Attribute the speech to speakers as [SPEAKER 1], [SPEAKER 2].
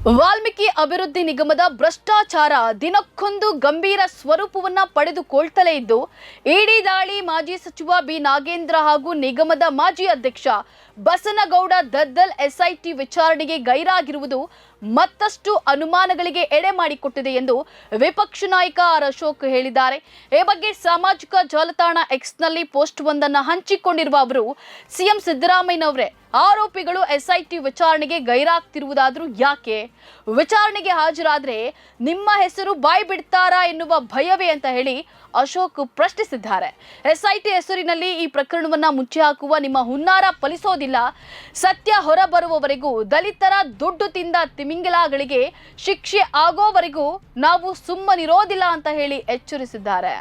[SPEAKER 1] ವಾಲ್ಮೀಕಿ ಅಭಿವೃದ್ಧಿ ನಿಗಮದ ಭ್ರಷ್ಟಾಚಾರ ದಿನಕ್ಕೊಂದು ಗಂಭೀರ ಸ್ವರೂಪವನ್ನ ಪಡೆದುಕೊಳ್ತಲೇ ಇದ್ದು ಇಡಿ ದಾಳಿ ಮಾಜಿ ಸಚಿವ ಬಿ ನಾಗೇಂದ್ರ ಹಾಗೂ ನಿಗಮದ ಮಾಜಿ ಅಧ್ಯಕ್ಷ ಬಸನಗೌಡ ದದ್ದಲ್ ಎಸ್ಐಟಿ ವಿಚಾರಣೆಗೆ ಗೈರಾಗಿರುವುದು ಮತ್ತಷ್ಟು ಅನುಮಾನಗಳಿಗೆ ಎಡೆ ಮಾಡಿಕೊಟ್ಟಿದೆ ಎಂದು ವಿಪಕ್ಷ ನಾಯಕ ಆರ್ ಅಶೋಕ್ ಹೇಳಿದ್ದಾರೆ. ಈ ಬಗ್ಗೆ ಸಾಮಾಜಿಕ ಜಾಲತಾಣ ಎಕ್ಸ್ನಲ್ಲಿ ಪೋಸ್ಟ್ ಒಂದನ್ನು ಹಂಚಿಕೊಂಡಿರುವ ಅವರು ಸಿಎಂ ಸಿದ್ದರಾಮಯ್ಯನವರೇ ಆರೋಪಿಗಳು ಎಸ್ಐಟಿ ವಿಚಾರಣೆಗೆ ಗೈರಾಗ್ತಿರುವುದಾದ್ರೂ ಯಾಕೆ? ವಿಚಾರಣೆಗೆ ಹಾಜರಾದ್ರೆ ನಿಮ್ಮ ಹೆಸರು ಬಾಯಿ ಬಿಡ್ತಾರಾ ಎನ್ನುವ ಭಯವೇ ಅಂತ ಹೇಳಿ ಅಶೋಕ್ ಪ್ರಶ್ನಿಸಿದ್ದಾರೆ. ಎಸ್ಐಟಿ ಹೆಸರಿನಲ್ಲಿ ಈ ಪ್ರಕರಣವನ್ನ ಮುಚ್ಚಿ ಹಾಕುವ ನಿಮ್ಮ ಹುನ್ನಾರ ಫಲಿಸೋದಿಲ್ಲ. ಸತ್ಯ ಹೊರಬರುವವರೆಗೂ ದಲಿತರ ದುಡ್ಡು ತಿಂದ ತಿಮಿಂಗಿಲಗಳಿಗೆ ಶಿಕ್ಷೆ ಆಗೋವರೆಗೂ ನಾವು ಸುಮ್ಮನಿರೋದಿಲ್ಲ ಅಂತ ಹೇಳಿ ಎಚ್ಚರಿಸಿದ್ದಾರೆ.